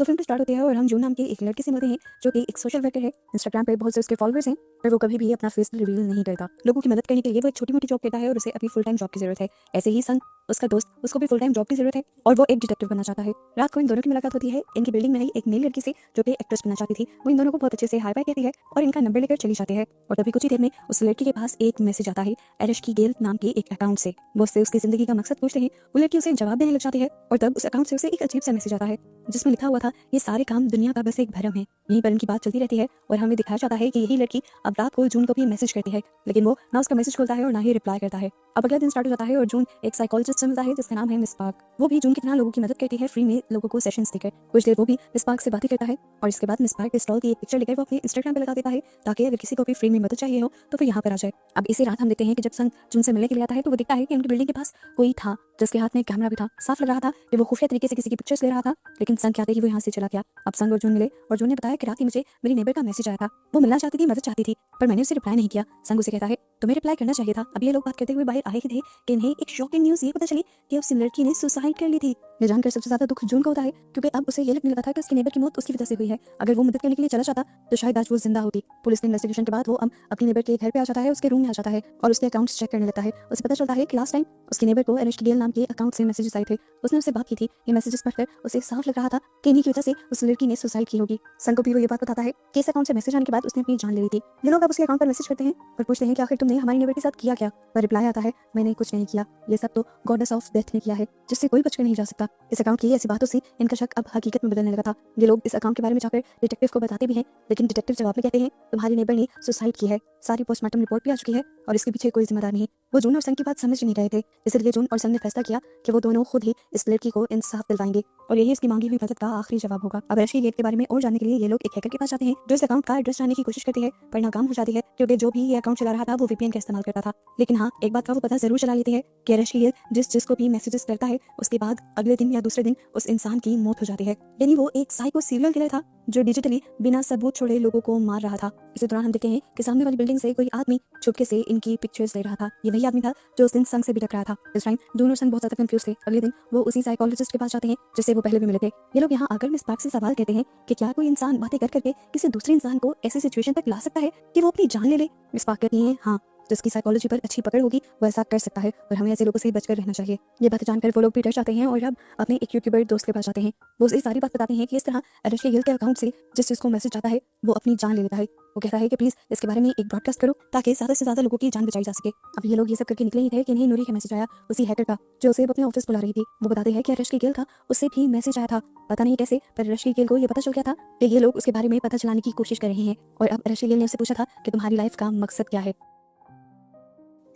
तो film start होती है और हम जून नाम की एक लड़की से मिलते हैं जो कि एक सोशल वर्कर है। इंस्टाग्राम पे बहुत से उसके फॉलोअर्स हैं, पर वो कभी भी अपना फेस रिवील नहीं करता। लोगों की मदद करने के लिए वो एक छोटी मोटी जॉब करता है और उसे अभी फुल टाइम जॉब की जरूरत है। ऐसे ही संग उसका दोस्त, उसको भी फुल टाइम जॉब की जरूरत है और वो एक डिटेक्टिव बनना चाहता है। रात को इन दोनों की मुलाकात होती है इनकी बिल्डिंग में आई एक मेल लड़की से जो कि एक्ट्रेस बनना चाहती थी। वो इन दोनों को बहुत अच्छे से हाई फाई कहती है और इनका नंबर लेकर चली जाती है। और तभी कुछ ही देर में उस लड़की के पास एक मैसेज आता है एरश्की गेल नाम के एक अकाउंट से। वो उससे उसकी जिंदगी का मकसद पूछते हैं। वो लड़की उसे जवाब देने लग जाती है और तब उस अकाउंट से उसे एक अजीब सा मैसेज आता है जिसमें लिखा हुआ था ये सारे काम दुनिया का बस एक भ्रम है। यहीं पर इनकी बात चलती रहती है और हमें दिखाया जाता है कि यही लड़की अब रात को जून को भी मैसेज करती है, लेकिन वो ना उसका मैसेज खोलता है और ना ही रिप्लाई करता है। अब अगला दिन स्टार्ट हो जाता है और जून एक साइकोलॉजिस्ट से मिलता है जिसका नाम है मिस पार्क। वो भी जून की तरह लोगों की मदद करती है, फ्री में लोगों को सेशंस देकर। कुछ देर वो भी मिस पार्क से बातें करता है और इसके बाद मिस पार्क के स्टॉल की एक पिक्चर लेकर वो अपने इंस्टाग्राम पे लगा देता है ताकि अगर किसी को भी फ्री में मदद चाहिए हो तो फिर यहाँ पर आ जाए। अब इसी रात हम देखते हैं कि जब संग जून से मिलने के लिए आता है तो वो देखता है कि उनकी बिल्डिंग के पास कोई था जिसके हाथ में एक कैमरा भी था। साफ लग रहा था कि वो खुफिया तरीके से किसी की पिक्चर्स ले रहा था, लेकिन संग क्या थे कि वो यहाँ से चला गया। अब संग और जून मिले और जून ने बताया कि रात ही मुझे मेरी नेबर का मैसेज आया था। वो मिलना चाहती थी, मदद चाहती थी, पर मैंने उसे रिप्लाई नहीं किया। संग उसे कहता है तुम्हें रिप्लाई करना चाहिए था। अब ये लोग बात करते हुए बाहर आए ही थे कि इन्हें एक शॉकिंग न्यूज़ ये पता चली कि उस लड़की ने सुसाइड कर ली थी। ये जानकर सबसे ज्यादा दुख जून को होता है क्योंकि अब उसे ये लगने लगा था कि उसकी नेबर की मौत उसकी वजह से हुई है। अगर वो मदद करने के लिए चला जाता तो शायद आज वो जिंदा होती। पुलिस के इन्वेस्टिगेशन के बाद वो अब अपनी नेबर के घर पे आ जाता है, उसके रूम में आ जाता है और उसके अकाउंट्स चेक करने लगता है। उसे पता चलता है कि लास्ट टाइम उसकी नेबर को एरश्की गेल नाम के अकाउंट से मैसेजेस आए थे। उसने उससे बात की थी। ये मैसेजेस पढ़कर उसे साफ लग रहा था कि इन्हीं की वजह से उस लड़की ने सुसाइड की होगी। संग को भी वो ये बात बताता है कि इस अकाउंट से मैसेज आने के बाद उसने अपनी जान ले ली थी। ये लोग अब उसके अकाउंट पर मैसेज करते हैं और पूछते हैं कि आखिर तुमने हमारी नेबर के साथ किया क्या। पर रिप्लाई आता है मैंने कुछ नहीं किया, ये सब तो गॉडेस ऑफ डेथ ने किया है जिससे कोई बचकर नहीं जा सकता। इस अकाउंट की ऐसी बातों से इनका शक अब हकीकत में बदलने लगा था। ये लोग इस अकाउंट के बारे में जाकर डिटेक्टिव को बताते भी हैं, लेकिन डिटेक्टिव जवाब में कहते हैं तुम्हारी नेबर ने सुसाइड की है, सारी पोस्टमार्टम रिपोर्ट भी आ चुकी है और इसके पीछे कोई जिम्मेदार नहीं। वो जून और संग की बात समझ नहीं रहे थे, इसलिए जून और संग ने फैसला किया कि वो दोनों खुद ही इस लड़की को इंसाफ दिलवाएंगे और यही इसकी मांगी हुई मदद का आखिरी जवाब होगा। अब एरश्की गेल के बारे में और जानने के लिए ये लोग एक हैकर के पास जाते हैं जो इस अकाउंट का एड्रेस जानने की कोशिश करती है, पर नाकाम हो जाती है क्योंकि जो भी ये अकाउंट चला रहा था वो वीपीएन का इस्तेमाल करता था। लेकिन हाँ, एक बात का वो पता जरूर चला लेती है कि एरश्की गेल जिसको भी मैसेजेस करता है उसके बाद अगले दिन या दूसरे दिन उस इंसान की मौत हो जाती है। यानी वो एक साइको सीरियल किलर था जो डिजिटली बिना सबूत छोड़े लोगों को मार रहा था। इसी दौरान हम देखते हैं कि सामने वाली बिल्डिंग से कोई आदमी चुपके से इनकी पिक्चर्स ले रहा था। ये वही आदमी था जो उस दिन संग से भी टकराया था। इस टाइम जून और संग बहुत ज्यादा कंफ्यूज थे। अगले दिन वो उसी साइकोलॉजिस्ट के पास जाते हैं जिससे वो पहले भी मिले थे। ये लोग यहाँ आकर मिस पार्क से सवाल कहते हैं कि क्या कोई इंसान बातें कर करके किसी दूसरे इंसान को ऐसी सिचुएशन तक ला सकता है कि वो अपनी जान ले ले। मिस पार्क कहती हैं हाँ, जिसकी साइकोलॉजी पर अच्छी पकड़ होगी वो ऐसा कर सकता है और हमें ऐसे लोगों से बचकर रहना चाहिए। ये बात जानकर वो लोग भी डर जाते हैं और अब अपने एक यूट्यूबर दोस्त के पास जाते हैं। वो उसे सारी बात बताते हैं कि इस तरह एरश्की गेल के अकाउंट से जिस चीज को मैसेज आता है वो अपनी जान ले लेता है। वो कहता है कि प्लीज इसके बारे में एक ब्रॉडकास्ट करो ताकि ज्यादा से ज्यादा लोगों की जान बचाई जा सके। अब ये लोग ये सब करके निकले ही थे कि इन्हें नूरी का मैसेज आया, उसी हैकर का जो उसे अपने ऑफिस बुला रही थी। वो बताते हैं कि एरश्की गेल का उससे भी मैसेज आया था, पता नहीं कैसे, पर एरश्की गेल को ये पता चल गया था कि ये लोग उसके बारे में पता चलाने की कोशिश कर रहे हैं। और अब एरश्की गेल ने उससे पूछा था कि तुम्हारी लाइफ का मकसद क्या है।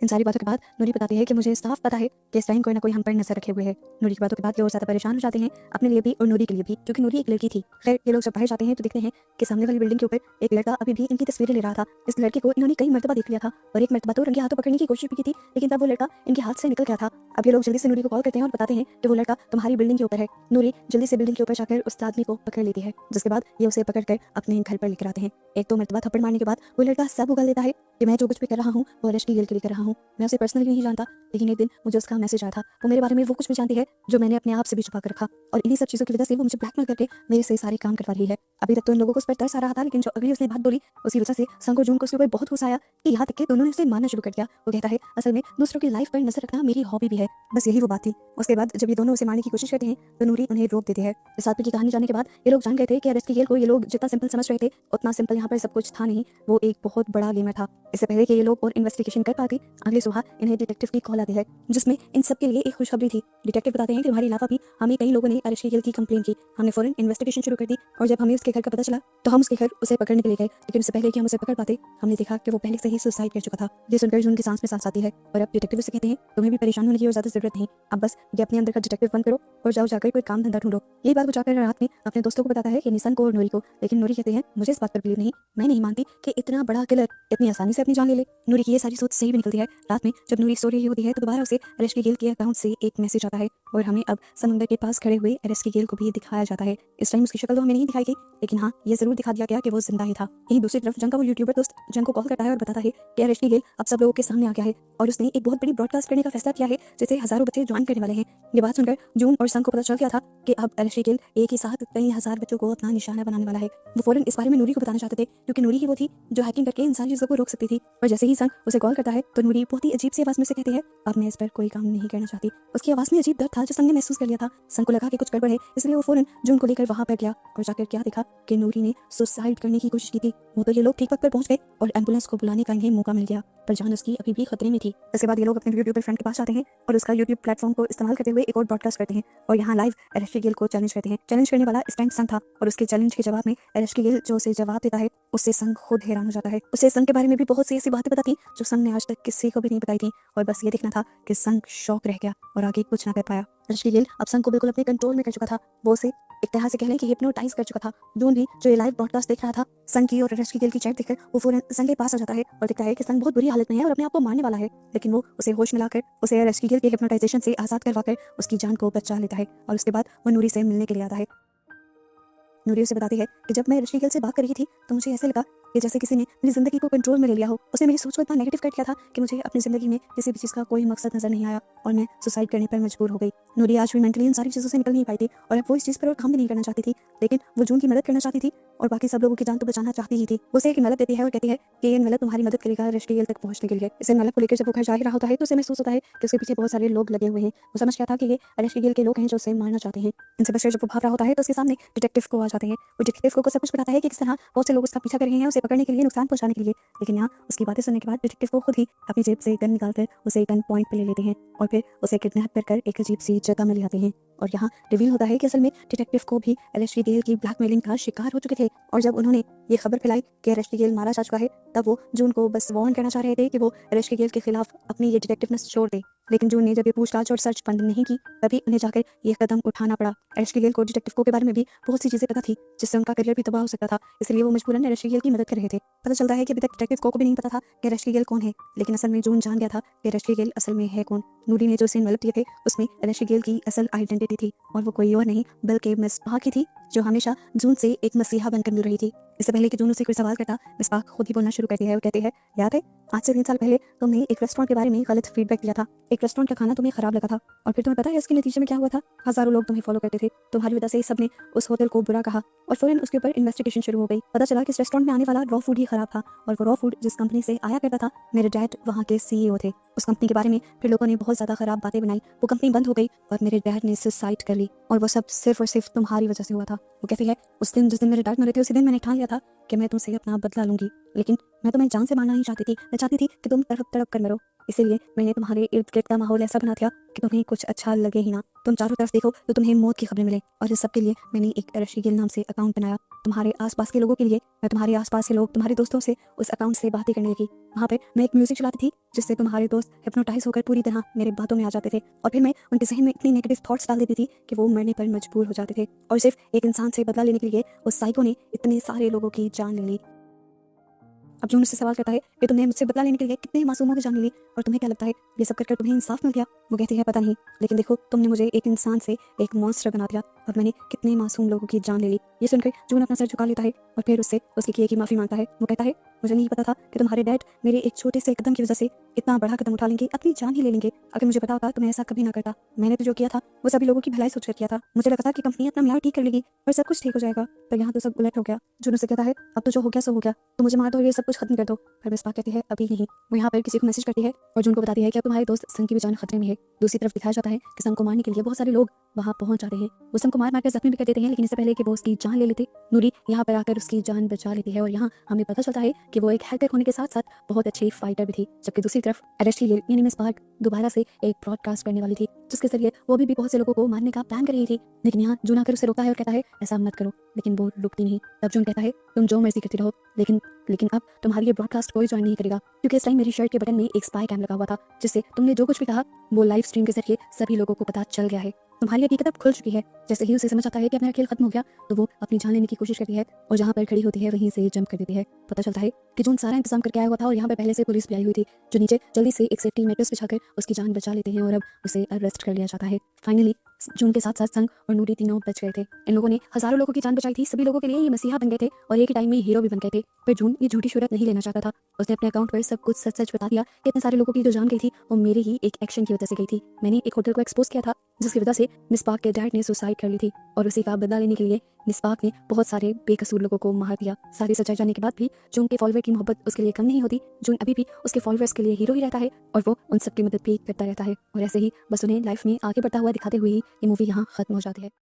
इन सारी बातों के बाद नूरी बताती है कि मुझे साफ पता है कि इस टाइम कोई ना कोई हम पर नजर रखे हुए है। नूरी की बातों के बाद ये और ज्यादा परेशान हो जाते हैं, अपने लिए भी और नूरी के लिए भी, क्योंकि नूरी एक लड़की थी। खैर ये लोग जब बाहर जाते हैं तो देखते हैं कि सामने वाली बिल्डिंग के ऊपर एक लड़का अभी भी इनकी तस्वीरें ले रहा था। इस लड़के को इन्होंने कई मर्तबा देख लिया था और एक मर्तबा तो रंगे हाथों पकड़ने की कोशिश भी की थी, लेकिन तब वो लड़का इनके हाथ से निकल गया था। अब ये लोग जल्दी से नूरी को कॉल करते हैं और बताते हैं कि वो लड़का तुम्हारी बिल्डिंग के ऊपर है। नूरी जल्दी से बिल्डिंग के ऊपर जाकर उस आदमी को पकड़ लेती है, जिसके बाद ये उसे पकड़कर अपने घर पर लेकर आते हैं। एक तो मर्तबा थप्पड़ मारने के बाद वो लड़का सब उगल देता है कि मैं जो कुछ भी कर रहा हूँ वो एरश्की गेल के लिए कर रहा हूँ। मैं उसे पर्सनली नहीं जानता, लेकिन एक दिन मुझे उसका मैसेज आया था। वो मेरे बारे में वो कुछ भी जानती है जो मैंने अपने आप से भी छुपा कर रखा और इन्हीं सब चीजों की वजह से वो मुझे ब्लैकमेल करके मेरे से सारे काम करवा रही है। अभी तक तो इन लोगों को उस पर तरस आ रहा था, लेकिन जो अगली उसने बात बोली उसी वजह से संग और जून को उसके ऊपर बहुत गुस्सा आया कि यहाँ तक कि दोनों ने उसे मारना शुरू कर दिया। वो कहता है असल में दूसरों की लाइफ पर नजर रखना मेरी हॉबी भी है, बस यही वो बात थी। उसके बाद जब ये दोनों उसे मारने की कोशिश करते हैं तो नूरी उन्हें रोक देती है। इस आदमी की कहानी जानने के बाद ये लोग जान गए थे कि एरश्की गेल को ये लोग जितना सिंपल समझ रहे थे उतना सिंपल यहाँ पर सब कुछ था नहीं। वो एक बहुत बड़ा गेमर था। इससे पहले कि ये लोग और इन्वेस्टिगेशन कर पाते अगले सुबह इन्हें डिटेक्टिव की कॉल आती है जिसमें इन सब के लिए एक खुशखबरी थी। डिटेक्टिव बताते हैं कि तुम्हारे अलावा भी हमें कई लोगों ने एरश्की गेल की कंप्लेन की। हमने फौरन इन्वेस्टिगेशन शुरू कर दी और जब हमें उसके घर का पता चला तो हम उसके घर उसे पकड़ने के लिए गए, लेकिन उससे पहले कि हम उसे पकड़ पाते हमने देखा कि वो पहले से ही सुसाइड कर चुका था। ये सुनकर जून की सांस में सांस आती है और अब डिटेक्टिव से कहते हैं तुम्हें भी परेशान होने की और ज्यादा जरूरत नहीं, अब बस ये अपने अंदर का डिटेक्टिव बंद करो और जाओ जाकर कोई काम धंधा ढूंढो। यही बात वो जाकर रात में अपने दोस्तों को बताता है कि निसन को और नूरी को, लेकिन नूरी कहते हैं मुझे इस बात पर बिलीव नहीं, मैं नहीं मानती कि इतना बड़ा किलर इतनी आसानी से अपनी जान ले ले। नूरी की ये सारी सोच सही भी निकलती है। रात में जब नूरी सो रही होती है तो दोबारा उसे एरश्की गेल के अकाउंट से एक मैसेज आता है और हमें अब समुद्र के पास खड़े हुए एरश्की गेल को भी दिखाया जाता है। इस टाइम उसकी शक्ल तो हमें नहीं दिखाई गई, लेकिन हाँ ये जरूर दिखा दिया गया कि वो जिंदा ही था। यहीं दूसरी तरफ जंग का वो यूट्यूबर दोस्त जंग को कॉल करता है और बताता है कि एरश्की गेल अब सब लोगों के सामने आ गया है और उसने एक बहुत बड़ी ब्रॉडकास्ट करने का फैसला किया है जिसे हजारों बच्चे ज्वाइन करने वाले हैं। ये बात सुनकर जून और संग को पता चल गया था कि अब एलेक्सी गिल एक ही साथ कई हज़ार बच्चों को अपना निशाना बनाने वाला है। वो फ़ौरन इस बारे में नूरी को बताना चाहते थे क्योंकि नूरी ही वो थी जो हैकिंग करके इंसानी चीज़ों को रोक सकती थी। और जैसे ही संग उसे कॉल करता है तो नूरी बहुत ही अजीब सी आवाज़ में से कहती है, अब मैं इस पर कोई काम नहीं करना चाहती। उसकी आवाज़ में अजीब दर्द था जो संग ने महसूस कर लिया था। संग को लगा कि कुछ गड़बड़ है, इसलिए वो फ़ौरन जून को लेकर वहाँ पर गया और जाकर क्या देखा कि नूरी ने सुसाइड करने की कोशिश की थी। वो तो ये लोग ठीक वक्त पर पहुंच गए और एम्बुलेंस को बुलाने का इन्हें मौका मिल गया, पर जान उसकी अभी भी खतरे में थी। इसके बाद ये लोग अपने यूट्यूबर फ्रेंड के पास जाते हैं और उसका यूट्यूब प्लेटफॉर्म को इस्तेमाल करते हुए एक और ब्रॉडकास्ट करते हैं और यहाँ लाइव एलेक्सी गिल को चैलेंज करते हैं। चैलेंज करने वाला इस टाइम संग था और उसके चैलेंज के जवाब में एलेक्सी गिल जो उसे जवाब देता है उससे संग खुद हैरान हो जाता है। उसे संग के बारे में भी बहुत सी ऐसी बातें पता थी जो संग ने आज तक किसी को भी नहीं बताई थी और बस ये देखना था कि संग शॉक रह गया और आगे कुछ ना कर पाया। एलेक्सी गिल अब संग को बिल्कुल अपने कंट्रोल में कर चुका था। वो उसे एक तरह से कह लें कि हिप्नोटाइज कर चुका था। जून भी जो ये लाइव ब्रॉडकास्ट देख रहा था संग की और एलेक्सी गिल की चैट देखकर वो फौरन संग के पास आ जाता है और देखता है कि संग बहुत बुरी हालत में है और अपने आप को मारने वाला है, लेकिन वो उसे होश में लाकर उसे एलेक्सी गिल के हिप्नोटाइजेशन से आजाद करवाकर उसकी जान को बचा लेता है और उसके बाद वो नूरी से मिलने के लिए आता है। नूरी उसे बताती है कि जब मैं एलेक्सी गिल से बात कर रही थी तो मुझे ऐसे लगा कि जैसे किसी ने मेरी जिंदगी को कंट्रोल में ले लिया हो। उसने मेरी सोच को इतना नेगेटिव कर दिया था कि मुझे अपनी जिंदगी में किसी भी चीज़ का कोई मकसद नजर नहीं आया और मैं सुसाइड करने पर मजबूर हो गई। नूरी आज भी मेंटली इन सारी चीज़ों से निकल नहीं पाई थी और अब वो इस चीज़ पर और काम भी नहीं करना चाहती थी, लेकिन वो जून की मदद करना चाहती थी और बाकी सब लोगों की जान तो बचाना चाहती ही थी। वो उसे एक मदद देती है और कहती है कि ये मदद तुम्हारी मदद करेगा एलेक्सी गिल तक पहुंचने के लिए। इसे मदद को लेकर जब वो घर जा ही रहा होता है तो उसे महसूस होता है कि उसके पीछे बहुत सारे लोग लगे हुए हैं। वो समझ गया था कि ये एलेक्सी गिल के लोग हैं जो उसे मारना चाहते हैं। इनसे बचकर जब वो भाग रहा होता है तो उसके सामने डिटेक्टिव को आ जाते हैं। वो डिटेक्टिव को सब कुछ बताता है कि किस तरह बहुत से लोग उसका पीछा कर रहे हैं उसे पकड़ने के लिए, नुकसान पहुंचाने के लिए, लेकिन यहाँ उसकी बातें सुनने के बाद डिटेक्टिव को खुद ही अपनी जेब से गन निकालकर उसे गन पॉइंट पे ले लेते हैं और फिर उसे किडनैप कर एक अजीब सी जगह में ले जाते हैं। और यहाँ रिवील होता है कि असल में डिटेक्टिव को भी एलेक्सी गिल की ब्लैकमेलिंग का शिकार हो चुके थे और जब उन्होंने ये खबर फैलाई कि एलेक्सी गिल मारा जा चुका है तब वो जून को बस वार्न करना चाह रहे थे कि वो एलेक्सी गिल के खिलाफ अपनी ये डिटेक्टिवनेस छोड़ दे, लेकिन जून ने जब ये पूछताछ और सर्च बंद नहीं की तभी उन्हें जाकर ये कदम उठाना पड़ा। एलेक्सी गिल को डिटेक्टिव को के बारे में भी बहुत सी चीजें पता थी जिससे उनका करियर भी तबाह हो सकता था, इसलिए वो मजबूरन एलेक्सी गिल की मदद कर रहे थे। पता चलता है कि अभी तक डिटेक्टिव को भी नहीं पता था कि एलेक्सी गिल कौन है, लेकिन असल में जून जान गया था कि एलेक्सी गिल असल में है कौन। नूरी ने जो सीन डेवलप किए थे उसमें एलेक्सी गिल की असल आइडेंटिटी थी और वो कोई और नहीं बल्कि मिसबाह की थी जो हमेशा जून से एक मसीहा बनकर मिल रही थी। इससे पहले कि जून उसे कोई सवाल करता मिसबाह खुद ही बोलना शुरू करती है और कहती है, याद है आज से 3 साल पहले तुमने एक रेस्टोरेंट के बारे में गलत फीडबैक दिया था, एक रेस्टोरेंट का खाना तुम्हें खराब लगा था और फिर तुम्हें पता है इसके नतीजे में क्या हुआ था? हजारों लोग तुम्हें फॉलो करते थे, तुम्हारी वजह से सबने उस होटल को बुरा कहा और फौरन उसके ऊपर इन्वेस्टिगेशन शुरू हो गई। पता चला कि इस रेस्टोरेंट में आने वाला रॉ फूड ही खराब था और वो रॉ फूड जिस कंपनी से आया करता था मेरे डैड वहाँ के CEO थे। उस कंपनी के बारे में फिर लोगों ने बहुत ज्यादा खराब बातें बनाई, वो कंपनी बंद हो गई और मेरे डैड ने सुसाइड कर ली और वो सब सिर्फ और सिर्फ तुम्हारी वजह से हुआ था। वो कहती है उस दिन जिस दिन मेरे डैड मरे थे उसी दिन मैंने ठान लिया था कि मैं तुमसे अपना बदला लूंगी, लेकिन मैं तुम्हें जान से मारना नहीं चाहती थी, मैं चाहती थी कि तुम तड़प तड़प कर मरो, इसीलिए मैंने तुम्हारे इर्द गिर्द का माहौल ऐसा बना दिया कि तुम्हें कुछ अच्छा लगे ही ना, तुम चारों तरफ देखो तो तुम्हें मौत की खबरें मिले और इस सब के लिए मैंने एक एलेक्सी गिल नाम से अकाउंट बनाया तुम्हारे आसपास के लोगों के लिए। मैं तुम्हारे आसपास के लोग तुम्हारे दोस्तों से उस अकाउंट से बातें करने लगी, वहाँ पे मैं एक म्यूजिक चलाती थी जिससे तुम्हारे दोस्त हिप्नोटाइज होकर पूरी तरह मेरे बातों में आ जाते थे और फिर मैं उनके जहन में इतनी नेगेटिव थॉट्स डाल देती थी कि वो मरने पर मजबूर हो जाते थे और सिर्फ एक इंसान से बदला लेने के लिए उस साइको ने इतने सारे लोगों की जान ले ली। अब जून उससे सवाल करता है कि तुमने मुझसे बदला लेने के लिए कितने मासूमों की जान ली और तुम्हें क्या लगता है ये सब कर तुम्हें इंसाफ मिल गया? वो कहती है पता नहीं, लेकिन देखो तुमने मुझे एक इंसान से एक मॉन्स्टर बना दिया और मैंने कितने मासूम लोगों की जान ले ली। ये सुनकर जून अपना सर झुका लेता है और फिर उससे उसके किए की माफी मांगता है। वो कहता है मुझे नहीं पता था कि तुम्हारे डैड मेरे एक छोटे से कदम की वजह से इतना बड़ा कदम उठा लेंगे, अपनी जान ही ले लेंगे। अगर मुझे पता होता तो मैं ऐसा कभी ना करता। मैंने तो जो किया था वो सभी लोगों की भलाई सोचकर किया था। मुझे लगा था कि कंपनी अपना म्यार ठीक कर लेगी और सब कुछ ठीक हो जाएगा, पर यहाँ तो सब उलट हो गया। जून उससे कहता है अब तो जो हो गया सो हो गया, तो मुझे मार दो और ये सब कुछ खत्म कर दो। पर मिसबाह कहती है अभी नहीं। वो यहाँ पर किसी को मैसेज करती है और जून को बताती है कि अब तुम्हारे दोस्त संग की भी जान खतरे में है। दूसरी तरफ दिखाया जाता है कि संग को मारने के लिए बहुत सारे लोग वहाँ पहुंच जाते हैं। वो संग को मार कर जख्मी भी कर देते हैं, लेकिन इससे पहले कि वो उसकी जान ले लेते नूरी यहाँ पर आकर उसकी जान बचा लेती है और यहाँ हमें पता चलता है कि वो एक हैकर होने के साथ साथ बहुत अच्छी फाइटर भी थी। जबकि दूसरी तरफ एलेक्सी गिल यानी मिस पार्क दोबारा से एक ब्रॉडकास्ट करने वाली थी जिसके जरिए वो भी बहुत से लोगों को मारने का प्लान कर रही थी, लेकिन यहाँ जून आकर उसे रोकता है और कहता है ऐसा मत करो, लेकिन वो रुकती नहीं। तब जून कहता है तुम जो मर्जी करती रहो, लेकिन अब तुम्हारी ये ब्रॉडकास्ट कोई ज्वाइन नहीं करेगा क्योंकि इस टाइम मेरी शर्ट के बटन में एक स्पाई कैम लगा हुआ था जिससे तुमने जो कुछ भी कहा वो लाइव स्ट्रीम के जरिए सभी लोगों को पता चल गया है। तुम्हारी हकीकत अब खुल चुकी है। जैसे ही उसे समझ आता है कि अपना खेल खत्म हो गया तो वो अपनी जान लेने की कोशिश करती है और जहाँ पर खड़ी होती है वहीं से जंप कर देती है। पता चलता है कि जून सारा इंतजाम करके आया हुआ था और यहाँ पर पहले से पुलिस भी आई हुई थी जो नीचे जल्दी से एक सेफ्टी मैट्रेस बिछाकर उसकी जान बचा लेते हैं और अब उसे अरेस्ट कर लिया जाता है। फाइनली जून के साथ साथ संग और नूरी तीनों बच गए थे। इन लोगों ने हजारों लोगों की जान बचाई थी, सभी लोगों के लिए ये मसीहा बन गए थे और एक ही टाइम में हीरो भी बन गए थे। पर जून ये झूठी शोहरत नहीं लेना चाहता था। उसने अपने अकाउंट पर सब कुछ सच सच बता दिया कि इतने सारे लोगों की जो जान गई थी वो मेरे ही एक एक्शन की वजह से गई थी। मैंने एक होटल को एक्सपोज किया था जिसकी वजह से मिसबाक के डैड ने सुसाइड कर ली थी और उसी का बदला लेने के लिए मिसबाक ने बहुत सारे बेकसूर लोगों को मार दिया। सारी सच्चाई जानने के बाद भी जून के फॉलोअर की मोहब्बत उसके लिए कम नहीं होती। जून अभी भी उसके फॉलोअर्स के लिए हीरो ही रहता है और वो उन सबकी मदद भी करता रहता है और ऐसे ही बस उन्हें लाइफ में आगे बढ़ता हुआ दिखाते हुए ही ये मूवी यहाँ खत्म हो जाती है।